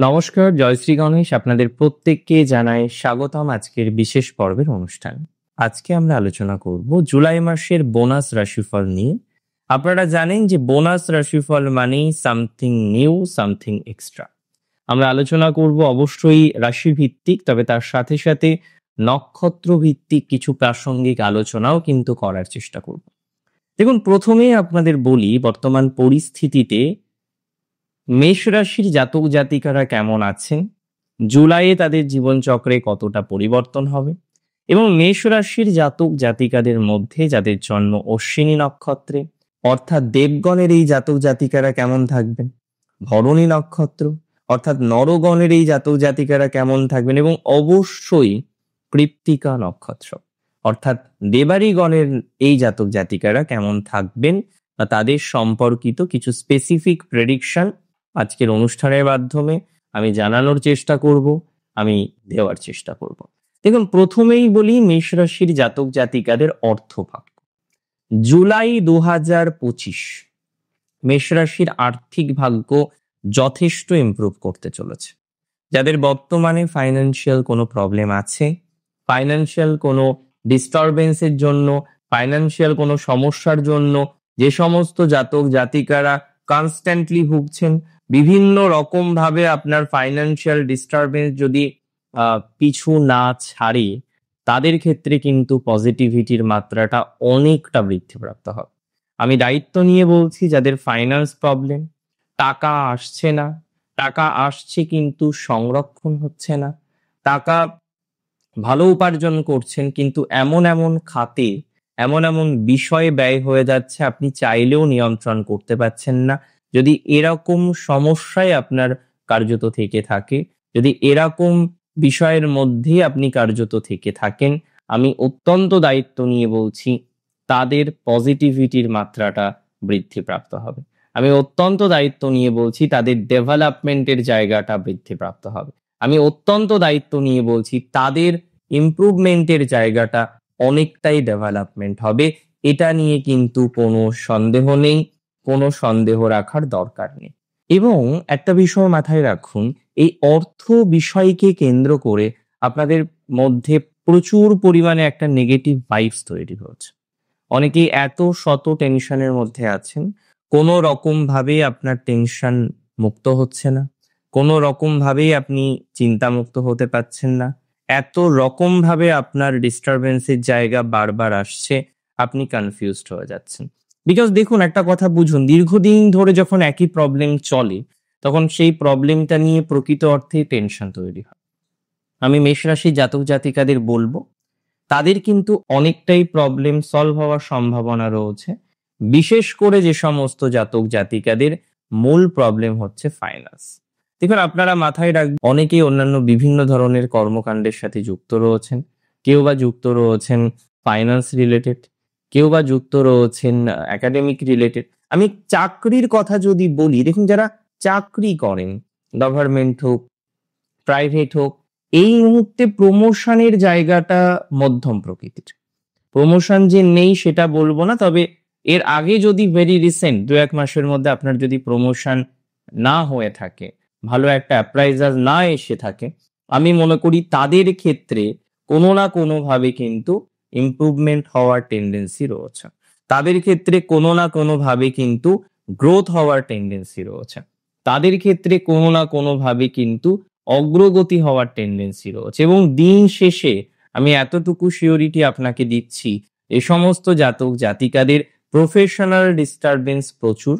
নমস্কার, জয়শ্রী গণেশ। আপনাদের প্রত্যেককে জানাই স্বাগতম আজকের বিশেষ পর্বের অনুষ্ঠান। আজকে আমরা আলোচনা করব জুলাই মাসের বোনাস রাশিফল নিয়ে। আপনারা জানেন যে বোনাস রাশিফল মানেই সামথিং নিউ, সামথিং এক্সট্রা। আমরা আলোচনা করব অবশ্যই রাশি ভিত্তিক, তবে তার সাথে সাথে নক্ষত্র ভিত্তিক কিছু প্রাসঙ্গিক আলোচনাও কিন্তু করার চেষ্টা করব। দেখুন, প্রথমেই আপনাদের বলি বর্তমান পরিস্থিতিতে মেষ রাশির জাতক জাতিকারা কেমন আছেন, জুলাইয়ে তাদের জীবনচক্রে কতটা পরিবর্তন হবে, এবং মেষ রাশির জাতক জাতিকাদের মধ্যে যাদের জন্ম অশ্বিনী নক্ষত্রে অর্থাৎ দেবগণের এই জাতক জাতিকারা কেমন থাকবেন, ভরণী নক্ষত্র অর্থাৎ নরগণের এই জাতক জাতিকারা কেমন থাকবেন, এবং অবশ্যই কৃত্তিকা নক্ষত্র অর্থাৎ দেবারী গণের এই জাতক জাতিকারা কেমন থাকবেন বা তাদের সম্পর্কিত কিছু স্পেসিফিক প্রেডিকশন আজকের অনুষ্ঠানের মাধ্যমে আমি জানানোর চেষ্টা করব, আমি দেওয়ার চেষ্টা করব। দেখুন, প্রথমেই বলি মেষ রাশির জাতক জাতিকাদের অর্থভাগ্য। জুলাই 2025 মেষ রাশির আর্থিক ভাগ্য যথেষ্ট ইমপ্রুভ করতে চলেছে। যাদের বর্তমানে ফাইন্যান্সিয়াল কোনো প্রবলেম আছে, ফাইন্যান্সিয়াল কোনো ডিস্টারবেন্সের জন্য, ফাইন্যান্সিয়াল কোনো সমস্যার জন্য যে সমস্ত জাতক জাতিকারা কনস্ট্যান্টলি ভুগছেন, বিভিন্ন রকম ভাবে আপনার ফাইন্যান্সিয়াল ডিস্টারবেন্স যদি পিছু না ছাড়ে, তাদের ক্ষেত্রে কিন্তু পজিটিভিটির মাত্রাটা অনেকটা বৃদ্ধিপ্রাপ্ত হবে। আমি দায়িত্ব নিয়ে বলছি, যাদের ফাইন্যান্স প্রবলেম, টাকা আসছে না, টাকা আসছে কিন্তু সংরক্ষণ হচ্ছে না, টাকা ভালো উপার্জন করছেন কিন্তু এমন এমন খাতে, এমন এমন বিষয়ে ব্যয় হয়ে যাচ্ছে আপনি চাইলেও নিয়ন্ত্রণ করতে পারছেন না। যদি এরকম সমস্যায় আপনার কার্যত থেকে থাকে, যদি এরকম বিষয়ের মধ্যে আপনি কার্যত থেকে থাকেন, আমি অত্যন্ত দায়িত্ব নিয়ে বলছি, তাদের পজিটিভিটির মাত্রাটা বৃদ্ধিপ্রাপ্ত হবে। আমি অত্যন্ত দায়িত্ব নিয়ে বলছি, তাদের ডেভেলপমেন্টের জায়গাটা বৃদ্ধিপ্রাপ্ত হবে। আমি অত্যন্ত দায়িত্ব নিয়ে বলছি, তাদের ইমপ্রুভমেন্টের জায়গাটা অনেকটাই ডেভেলপমেন্ট হবে। এটা নিয়ে কিন্তু কোনো সন্দেহ নেই, কোনো সন্দেহ রাখার দরকার নেই। এবং একটা বিষয় মাথায় রাখুন, এই অর্থ বিষয়কে কেন্দ্র করে আপনাদের মধ্যে প্রচুর পরিমাণে একটা নেগেটিভ ভাইবস তৈরি হচ্ছে। অনেকেই এত শত টেনশনের মধ্যে আছেন, কোনো রকম ভাবে আপনার টেনশন মুক্ত হচ্ছে না, কোনো রকম ভাবেই আপনি চিন্তামুক্ত হতে পারছেন না, এত রকম ভাবে আপনার ডিস্টারবেন্সের জায়গা বারবার আসছে, আপনি কনফিউজড হয়ে যাচ্ছেন। বিকজ দেখুন, একটা কথা বুঝুন, দীর্ঘদিন ধরে যখন একই প্রবলেম চলে, তখন সেই প্রবলেমটা নিয়ে প্রকৃত অর্থে টেনশন তৈরি হয়। আমি মেষ রাশি জাতক জাতিকাদের বলবো, তাদের কিন্তু অনেকটাই প্রবলেম সলভ হওয়ার সম্ভাবনা রয়েছে। বিশেষ করে যে সমস্ত জাতক জাতিকাদের মূল প্রবলেম হচ্ছে ফাইন্যান্স। দেখুন, আপনারা মাথায় রাখবেন, অনেকেই অন্যান্য বিভিন্ন ধরনের কর্মকাণ্ডের সাথে যুক্ত রয়েছেন। কেউ বা যুক্ত রয়েছেন ফাইন্যান্স রিলেটেড, কেউ বা যুক্ত রয়েছেন একাডেমিক রিলেটেড। আমি চাকরির কথা যদি বলি, দেখুন, যারা চাকরি করেন, গভর্নমেন্ট হোক, প্রাইভেট হোক, এই মুহূর্তে প্রমোশনের জায়গাটা মধ্যম প্রকৃতির। প্রমোশন যে নেই সেটা বলবো না, তবে এর আগে যদি ভেরি রিসেন্ট 2-1 মাসের মধ্যে আপনার যদি প্রমোশন না হয়ে থাকে, ভালো একটা অ্যাপ্রাইজাল না এসে থাকে, আমি মনে করি তাদের ক্ষেত্রে কোনো না কোনোভাবে কিন্তু ইমপ্রুভমেন্ট হওয়ার টেন্ডেন্সি রয়েছে। তাদের ক্ষেত্রে কোনো না কোনোভাবে কিন্তু গ্রোথ হওয়ার টেন্ডেন্সি রয়েছে। তাদের ক্ষেত্রে কোনো না কোনোভাবে কিন্তু অগ্রগতি হওয়ার টেন্ডেন্সি রয়েছে। এবং দিন শেষে আমি এতটুকু সিওরিটি আপনাকে দিচ্ছি, এ সমস্ত জাতক জাতিকাদের প্রফেশনাল ডিস্টারবেন্স প্রচুর,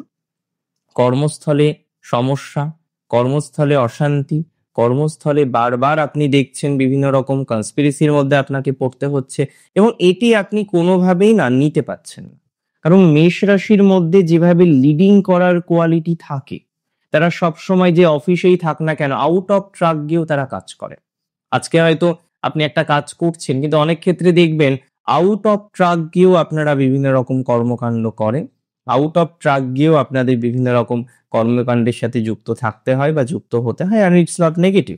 কর্মস্থলে সমস্যা, কর্মস্থলে অশান্তি, কর্মস্থলে বারবার আপনি দেখছেন বিভিন্ন রকম কনস্পিরেসির মধ্যে আপনাকে পড়তে হচ্ছে, এবং এটি আপনি কোনোভাবেই না নিতে পারছেন না। কারণ মেষ রাশির মধ্যে যেভাবে লিডিং করার কোয়ালিটি থাকে, তারা সবসময় যে অফিসেই থাক না কেন, আউট অফ ট্রাক গিয়েও তারা কাজ করে। আজকে হয়তো আপনি একটা কাজ করছেন, কিন্তু অনেক ক্ষেত্রে দেখবেন আউট অফ ট্রাক গিয়েও আপনারা বিভিন্ন রকম কর্মকাণ্ড করেন, আউট অফ ট্রাক গিয়েও আপনাদের বিভিন্ন রকম কর্মকাণ্ডের সাথে যুক্ত থাকতে হয় বা যুক্ত হতে হয়, আর ইটস নট নেগেটিভ।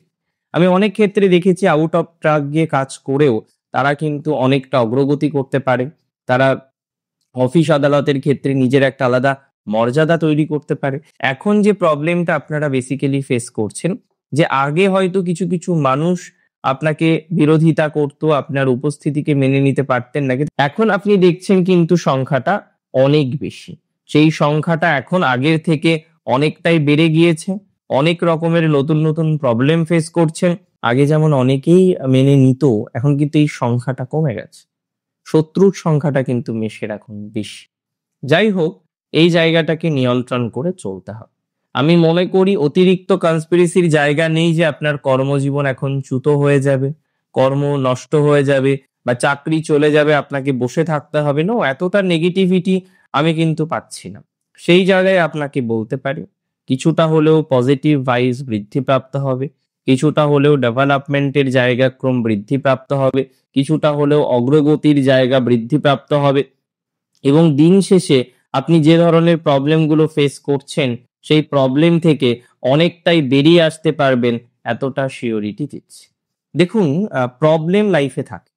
আমি অনেক ক্ষেত্রে দেখেছি আউট অফ ট্রাক গিয়ে কাজ করেও তারা কিন্তু অনেকটা অগ্রগতি করতে পারে, তারা অফিস আদালতের ক্ষেত্রে নিজের একটা আলাদা মর্যাদা তৈরি করতে পারে। এখন যে প্রবলেমটা আপনারা বেসিক্যালি ফেস করছেন, যে আগে হয়তো কিছু কিছু মানুষ আপনাকে বিরোধিতা করতো, আপনার উপস্থিতিকে মেনে নিতে পারতেন না, কিন্তু এখন আপনি দেখছেন কিন্তু সংখ্যাটা অনেক বেশি। সেই সংখ্যাটা এখন আগের থেকে অনেকটাই বেড়ে গিয়েছে। অনেক রকমের নতুন নতুন প্রবলেম ফেস করছেন। আগে যেমন অনেকেই মেনে নিত, এখন কিন্তু এই সংখ্যাটা কমে গেছে। শত্রুর সংখ্যাটা কিন্তু মেশের এখন বেশি। যাই হোক, এই জায়গাটাকে নিয়ন্ত্রণ করে চলতে হবে। আমি মনে করি অতিরিক্ত কনস্পিরেসির জায়গা নেই যে আপনার কর্মজীবন এখন চ্যুত হয়ে যাবে, কর্ম নষ্ট হয়ে যাবে বা চাকরি চলে যাবে, আপনাকে বসে থাকতে হবে। না, এতটা নেগেটিভিটি আমি কিন্তু পাচ্ছি না। সেই জায়গায় আপনাকে বলতে পারি কিছুটা হলেও পজিটিভ ভাইবস বৃদ্ধিপ্রাপ্ত হবে, কিছুটা হলেও ডেভেলপমেন্টের জায়গা ক্রম বৃদ্ধিপ্রাপ্ত হবে, কিছুটা হলেও অগ্রগতির জায়গা বৃদ্ধিপ্রাপ্ত হবে এবং দিন শেষে আপনি যে ধরনের প্রবলেমগুলো ফেস করছেন সেই প্রবলেম থেকে অনেকটাই বেরিয়ে আসতে পারবেন, এতটা শিওরিটি দিচ্ছি। দেখুন, প্রবলেম লাইফে থাকে।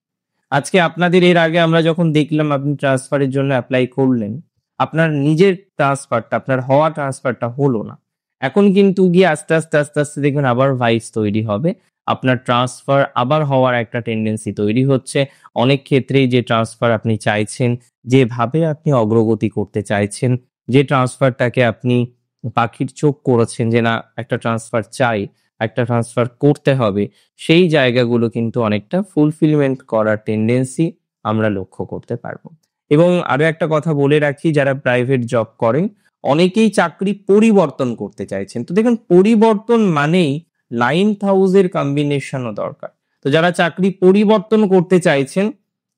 আজকে আপনাদের এর আগে আমরা যখন দেখলাম আপনি ট্রান্সফারের জন্য অ্যাপ্লাই করলেন, আপনার নিজের ট্রান্সফারটা, আপনার হওয়া ট্রান্সফারটা হলো না। এখন কিন্তু গিয়ে আস্তে আস্তে আস্তে আস্তে দেখবেন আবার ভাইবস তৈরি হবে, আপনার ট্রান্সফার আবার হওয়ার একটা টেন্ডেন্সি তৈরি হচ্ছে। অনেক ক্ষেত্রেই যে ট্রান্সফার আপনি চাইছেন, যেভাবে আপনি অগ্রগতি করতে চাইছেন, যে ট্রান্সফারটাকে আপনি পাখির চোখ করেছেন যে না একটা ট্রান্সফার চাই, একটা ট্রান্সফার করতে হবে, সেই জায়গাগুলো কিন্তু অনেকটা ফুলফিলমেন্ট করার টেন্ডেন্সি আমরা লক্ষ্য করতে পারবো। এবং আরো একটা কথা বলে রাখি, যারা প্রাইভেট জব করেন অনেকেই চাকরি পরিবর্তন করতে চাইছেন। তো দেখুন, পরিবর্তন মানেই লাইন্থ হাউসের কম্বিনেশনও দরকার। তো যারা চাকরি পরিবর্তন করতে চাইছেন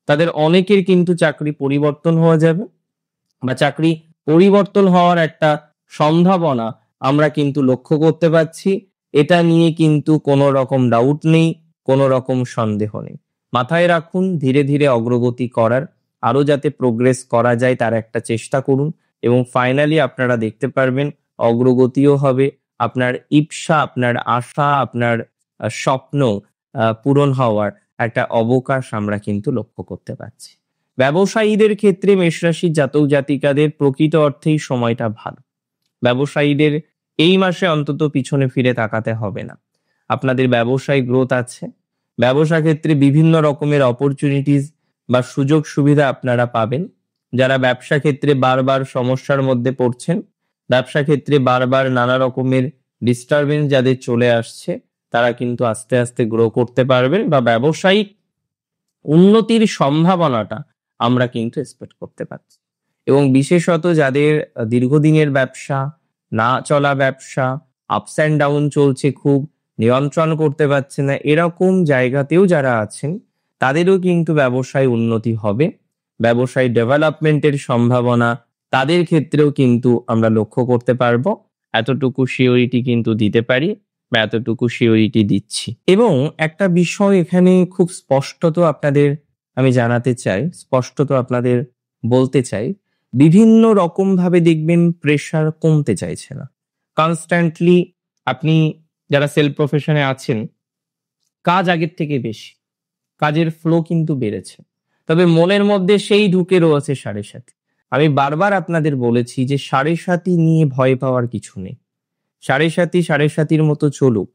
তাদের অনেকের কিন্তু চাকরি পরিবর্তন হয়ে যাবে বা চাকরি পরিবর্তন হওয়ার একটা সম্ভাবনা আমরা কিন্তু লক্ষ্য করতে পারছি। এটা নিয়ে কিন্তু কোনো রকম ডাউট নেই, কোনো রকম সন্দেহ নেই। মাথায় রাখুন, ধীরে ধীরে অগ্রগতি করার, আরো যাতে প্রোগ্রেস করা যায় তার একটা চেষ্টা করুন এবং ফাইনালি আপনারা দেখতে পারবেন অগ্রগতিও হবে, আপনার ইপ্সা, আপনার আশা, আপনার স্বপ্ন পূরণ হওয়ার একটা অবকাশ আমরা কিন্তু লক্ষ্য করতে পারছি। ব্যবসায়ীদের ক্ষেত্রে মেষরাশির জাতক জাতিকাদের প্রকৃত অর্থেই সময়টা ভালো। ব্যবসায়ীদের এই মাসে অন্তত পিছনে ফিরে তাকাতে হবে না। আপনাদের ব্যবসায় গ্রোথ আছে, ব্যবসা ক্ষেত্রে বিভিন্ন রকমের অপরচুনিটিস বা সুযোগ সুবিধা আপনারা পাবেন। যারা ব্যবসা ক্ষেত্রে বারবার সমস্যার মধ্যে পড়ছেন, ব্যবসা ক্ষেত্রে বারবার নানা রকমের ডিস্টারবেন্স যাদের চলে আসছে, তারা কিন্তু আস্তে আস্তে গ্রো করতে পারবেন বা ব্যবসায়িক উন্নতির সম্ভাবনাটা আমরা কিন্তু এক্সপেক্ট করতে পারছি। এবং বিশেষত যাদের দীর্ঘদিনের ব্যবসা, না চলা ব্যবসা, আপস অ্যান্ড ডাউন চলছে, খুব নিয়ন্ত্রণ করতে পারছে না, এরকম জায়গাতেও যারা আছেন তাদেরও কিন্তু ব্যবসায় উন্নতি হবে, ব্যবসায় ডেভেলপমেন্টের সম্ভাবনা তাদের ক্ষেত্রেও কিন্তু আমরা লক্ষ্য করতে পারবো। এতটুকু শিওরিটি কিন্তু দিতে পারি বা এতটুকু শিওরিটি দিচ্ছি। এবং একটা বিষয় এখানে খুব স্পষ্টত আপনাদের আমি জানাতে চাই, স্পষ্টত আপনাদের বলতে চাই, বিভিন্ন রকম ভাবে দেখবেন প্রেশার কমতে চাইছে না। কনস্ট্যান্টলি আপনি যারা সেলফ প্রফেশনে আছেন, কাজ আগের থেকে বেশি, কাজের ফ্লো কিন্তু বেড়েছে, তবে মনের মধ্যে সেই ঢুকে রয়েছে সাড়ে সাথী। আমি বারবার আপনাদের বলেছি যে সাড়ে সাথী নিয়ে ভয় পাওয়ার কিছু নেই। সাড়ে সাথীর মতো চলুক,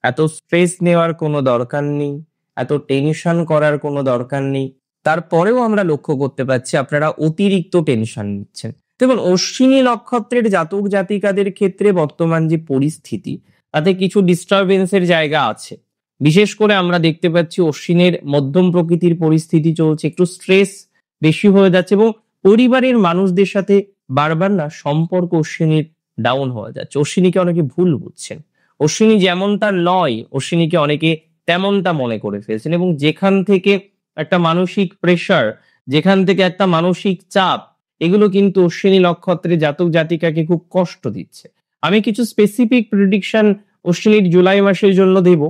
এত স্ট্রেস নেওয়ার কোনো দরকার নেই, এত টেনশন করার কোনো দরকার নেই। তারপরেও আমরা লক্ষ্য করতে পারছি আপনারা অতিরিক্ত টেনশন নিচ্ছেন। দেখুন, অশ্বিনী নক্ষত্রের জাতক জাতিকাদের ক্ষেত্রে বর্তমান যে পরিস্থিতি, তাতে কিছু ডিস্টারবেন্সের জায়গা আছে। বিশেষ করে আমরা দেখতে পাচ্ছি অশ্বিনের মধ্যম প্রকৃতির পরিস্থিতি চলছে, একটু স্ট্রেস বেশি হয়ে যাচ্ছে এবং পরিবারের মানুষদের সাথে বারবার না সম্পর্ক অশ্বিনীর ডাউন হয়ে যাচ্ছে। অশ্বিনীকে অনেকে ভুল বুঝছেন, অশ্বিনী যেমনটা নয় অশ্বিনীকে অনেকে তেমনটা মনে করে ফেলছেন এবং যেখান থেকে একটা মানসিক প্রেসার, যেখান থেকে একটা মানসিক চাপ, এগুলো কিন্তু অশ্বিনী নক্ষত্রের জাতক জাতিকাকে খুব কষ্ট দিচ্ছে। আমি কিছু স্পেসিফিক প্রেডিকশন অশ্বিনীর জুলাই মাসের জন্য দেব।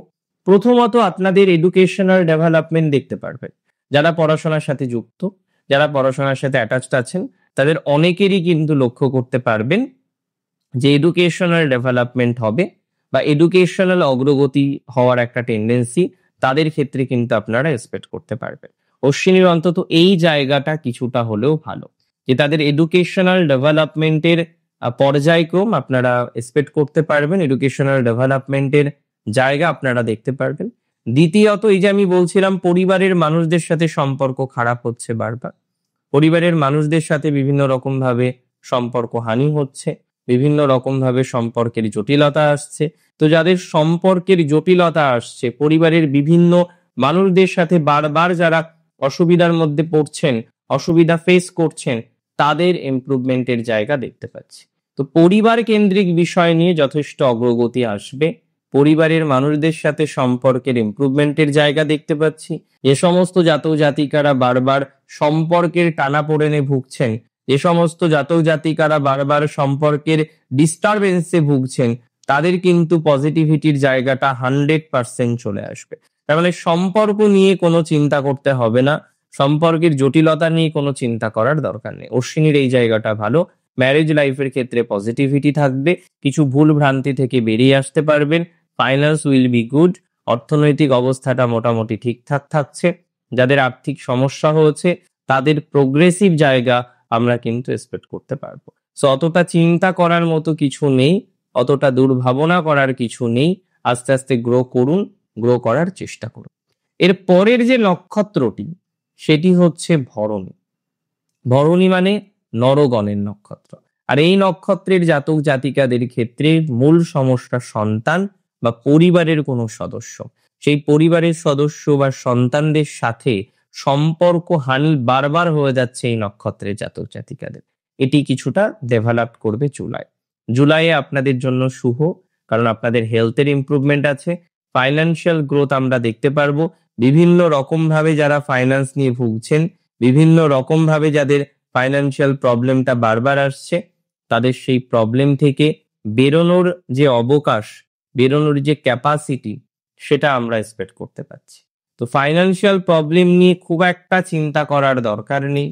প্রথমত, আপনাদের এডুকেশনাল ডেভেলপমেন্ট দেখতে পারবেন। যারা পড়াশোনার সাথে যুক্ত, যারা পড়াশোনার সাথে অ্যাটাচড আছেন, তাদের অনেকেরই কিন্তু লক্ষ্য করতে পারবেন যে এডুকেশনাল ডেভেলপমেন্ট হবে বা এডুকেশনাল অগ্রগতি হওয়ার একটা টেন্ডেন্সি তাদের ক্ষেত্রে কিন্তু আপনারা এক্সপেক্ট করতে পারবেন। অশ্বিনীর অন্তত এই জায়গাটা কিছুটা হলেও ভালো, যে তাদের এডুকেশনাল ডেভেলপমেন্টের পর্যায়ক্রম আপনারা এক্সপেক্ট করতে পারবেন, এডুকেশনাল ডেভেলপমেন্টের জায়গা আপনারা দেখতে পারবেন। দ্বিতীয়ত, এই যে আমি বলছিলাম পরিবারের মানুষদের সাথে সম্পর্ক খারাপ হচ্ছে বারবার, পরিবারের মানুষদের সাথে বিভিন্ন রকম ভাবে সম্পর্ক হানি হচ্ছে, বিভিন্ন রকম ভাবে সম্পর্কের জটিলতা আসছে। তো যাদের সম্পর্কের জটিলতা আসছে, পরিবারের বিভিন্ন মানুষদের সাথে বারবার যারা অসুবিধার মধ্যে পড়ছেন, অসুবিধা ফেস করছেন, তাদের ইমপ্রুভমেন্টের জায়গা দেখতে পাচ্ছি। তো পরিবার কেন্দ্রিক বিষয় নিয়ে যথেষ্ট অগ্রগতি আসবে। পরিবারের মানুষদের সাথে সম্পর্কের ইমপ্রুভমেন্টের জায়গা দেখতে পাচ্ছি। যে সমস্ত জাতক জাতিকারা বারবার সম্পর্কের টানাপোড়েনে ভুগছেন, যে সমস্ত জাতক জাতিকারা বারবার সম্পর্কের ডিস্টারবেন্সে ভুগছেন, তাদের কিন্তু পজিটিভিটির জায়গাটা 100% চলে আসবে। তার মানে সম্পর্ক নিয়ে কোনো চিন্তা করতে হবে না, সম্পর্কের জটিলতা নিয়ে কোনো চিন্তা করার দরকার নেই। অশ্বিনীর এই জায়গাটা ভালো। ম্যারেজ লাইফের ক্ষেত্রে পজিটিভিটি থাকবে, কিছু ভুল ভ্রান্তি থেকে বেরিয়ে আসতে পারবেন। ফাইন্যান্স উইল বি গুড, অর্থনৈতিক অবস্থাটা মোটামুটি ঠিকঠাক থাকছে। যাদের আর্থিক সমস্যা হয়েছে তাদের প্রোগ্রেসিভ জায়গা আমরা কিন্তু এক্সপেক্ট করতে পারবো। সো অতটা চিন্তা করার মতো কিছু নেই, অতটা দুর্ভাবনা করার কিছু নেই। আস্তে আস্তে গ্রো করুন, গ্রো করার চেষ্টা করুন। এর পরের যে নক্ষত্রটি সেটি হচ্ছে ভরণী। ভরণী মানে নরগণের নক্ষত্র। আর এই নক্ষত্রের জাতক জাতিকাদের ক্ষেত্রে মূল সমস্যা সন্তান বা পরিবারের কোনো সদস্য। সেই পরিবারের সদস্য বা সন্তানদের সাথে সম্পর্ক হানি বারবার হয়ে যাচ্ছে এই নক্ষত্রের জাতক জাতিকাদের। এটি কিছুটা ডেভেলপ করবে জুলাইয়ে আপনাদের জন্য শুভ, কারণ আপনাদের হেলথের ইমপ্রুভমেন্ট আছে, ফাইন্যান্সিয়াল গ্রোথ আমরা দেখতে পারবো। বিভিন্ন রকম ভাবে যারা ফাইন্যান্স নিয়ে ভুগছেন, বিভিন্ন রকম ভাবে যাদের ফাইন্যান্সিয়াল প্রবলেমটা বারবার আসছে, তাদের সেই প্রবলেম থেকে বেরোনোর যে অবকাশ, বেরোনোর যে ক্যাপাসিটি, সেটা আমরা এক্সপেক্ট করতে পারছি। তো ফাইন্যান্সিয়াল প্রবলেম নিয়ে খুব একটা চিন্তা করার দরকার নেই।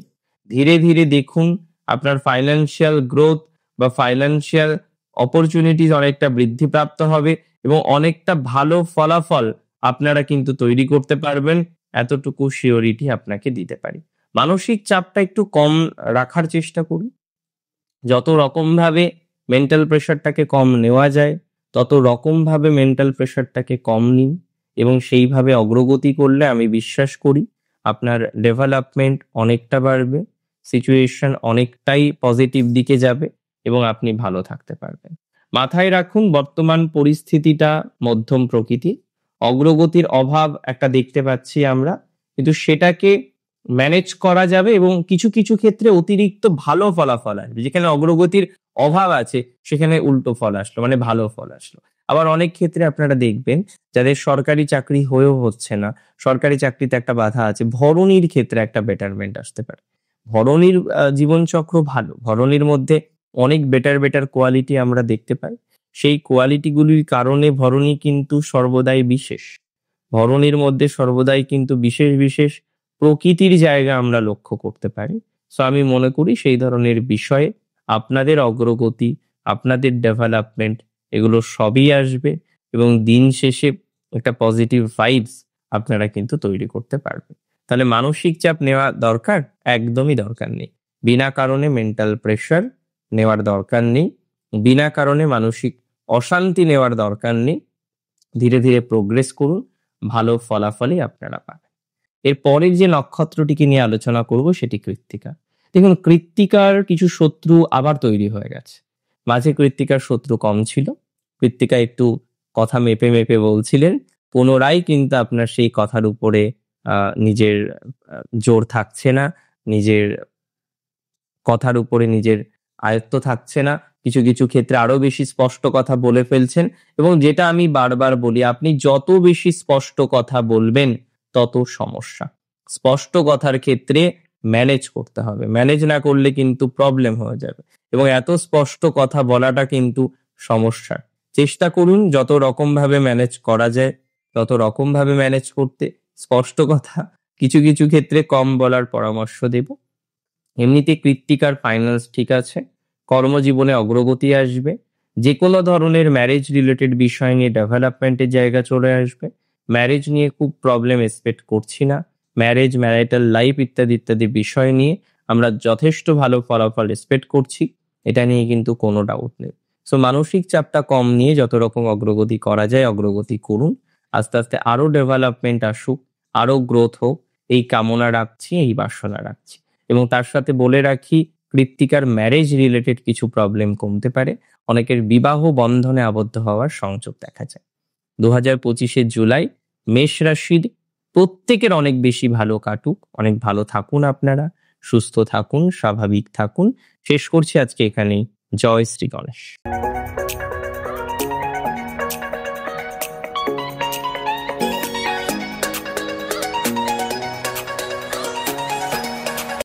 ধীরে ধীরে দেখুন আপনার ফাইন্যান্সিয়াল গ্রোথ বা ফাইন্যান্সিয়াল অপরচুনিটিস অনেকটা বৃদ্ধিপ্রাপ্ত হবে এবং অনেকটা ভালো ফলাফল আপনারা কিন্তু তৈরি করতে পারবেন। এতটুকু শিওরিটি আপনাকে দিতে পারি। মানসিক চাপটা একটু কম রাখার চেষ্টা করুন। যত রকম ভাবে মেন্টাল প্রেশারটাকে কম নেওয়া যায়, তত রকম ভাবে মেন্টাল প্রেশারটাকে কম নিন এবং সেইভাবে অগ্রগতি করলে আমি বিশ্বাস করি আপনার ডেভেলপমেন্ট অনেকটা বাড়বে, সিচুয়েশন অনেকটাই পজিটিভ দিকে যাবে এবং আপনি ভালো থাকতে পারবেন। মাথায় রাখুন বর্তমান পরিস্থিতিটা মধ্যম প্রকৃতি, অগ্রগতির অভাব একটা দেখতে পাচ্ছি আমরা, কিন্তু সেটাকে ম্যানেজ করা যাবে এবং কিছু কিছু ক্ষেত্রে অতিরিক্ত ভালো ফলাফল আসবে। যেখানে অগ্রগতির অভাব আছে সেখানে উল্টো ফল আসলো, মানে ভালো ফল আসলো। আবার অনেক ক্ষেত্রে আপনারা দেখবেন যাদের সরকারি চাকরি হয়েও হচ্ছে না, সরকারি চাকরিতে একটা বাধা আছে, ভরণীর ক্ষেত্রে একটা বেটারমেন্ট আসতে পারে। ভরণীর জীবনচক্র ভালো, ভরণীর মধ্যে অনেক বেটার কোয়ালিটি আমরা দেখতে পাই। সেই কোয়ালিটিগুলির কারণে ভরণী কিন্তু সর্বদাই বিশেষ। ভরণীর মধ্যে সর্বদাই কিন্তু বিশেষ বিশেষ প্রকৃতির জায়গা আমরা লক্ষ্য করতে পারি। সো আমি মনে করি সেই ধরনের বিষয়ে আপনাদের অগ্রগতি, আপনাদের ডেভেলপমেন্ট, এগুলো সবই আসবে এবং দিন শেষে একটা পজিটিভ ভাইবস আপনারা কিন্তু তৈরি করতে পারবেন। তাহলে মানসিক চাপ নেওয়া দরকার? একদমই দরকার নেই। বিনা কারণে মেন্টাল প্রেশার নেওয়ার দরকার নেই, বিনা কারণে মানসিক অশান্তি নেওয়ার দরকার নেই। ধীরে ধীরে প্রোগ্রেস করুন, ভালো ফলাফলই আপনারা পাবেন। এর পরের যে নক্ষত্রটিকে নিয়ে আলোচনা করব সেটি কৃত্তিকা। দেখুন, কৃত্তিকার কিছু শত্রু আবার তৈরি হয়ে গেছে। মাঝে কৃত্তিকার শত্রু কম ছিল, কৃত্তিকা একটু কথা মেপে মেপে বলছিলেন, পুনরায় কিন্তু আপনার সেই কথার উপরে নিজের জোর থাকছে না, নিজের কথার উপরে নিজের আয়ত্ত থাকছে না, কিছু কিছু ক্ষেত্রে আরো বেশি স্পষ্ট কথা বলে ফেলছেন। এবং যেটা আমি বারবার বলি, আপনি যত বেশি স্পষ্ট কথা বলবেন তত সমস্যা। স্পষ্ট কথার ক্ষেত্রে ম্যানেজ করতে হবে, ম্যানেজ না করলে কিন্তু প্রবলেম হয়ে যাবে এবং এত স্পষ্ট কথা বলাটা কিন্তু সমস্যা। চেষ্টা করুন যত রকম ভাবে ম্যানেজ করা যায় তত রকম ভাবে ম্যানেজ করতে। স্পষ্ট কথা কিছু কিছু ক্ষেত্রে কম বলার পরামর্শ দেব। এমনিতে কৃত্তিকার ফাইন্যান্স ঠিক আছে, কর্মজীবনে অগ্রগতি আসবে, যে কোনো ধরনের ম্যারেজ রিলেটেড বিষয় নিয়ে ডেভেলপমেন্টের জায়গা চলে আসবে। ম্যারেজ নিয়ে খুব প্রবলেম এক্সপেক্ট করছি না। ম্যারেজ, ম্যারিটাল লাইফ ইত্যাদি ইত্যাদি বিষয় নিয়ে আমরা যথেষ্ট ভালো ফলাফল এক্সপেক্ট করছি, এটা নিয়ে কিন্তু কোনো ডাউট নেই। সো মানসিক চাপটা কম নিয়ে যত রকম অগ্রগতি করা যায় অগ্রগতি করুন। আস্তে আস্তে আরো ডেভেলপমেন্ট আসুক, আরো গ্রোথ হোক, এই কামনা রাখছি, এই বাসনা রাখছি। এবং তার সাথে বলে রাখি, কৃত্তিকার ম্যারেজ রিলেটেড কিছু প্রবলেম কমতে পারে, অনেকের বিবাহ বন্ধনে আবদ্ধ হওয়ার সংযোগ দেখা যায়। 2025 জুলাই মেষ রাশির প্রত্যেকের অনেক বেশি ভালো কাটুক, অনেক ভালো থাকুন আপনারা, সুস্থ থাকুন, স্বাভাবিক থাকুন। শেষ করছি আজকে এখানেই। জয় শ্রী গণেশ।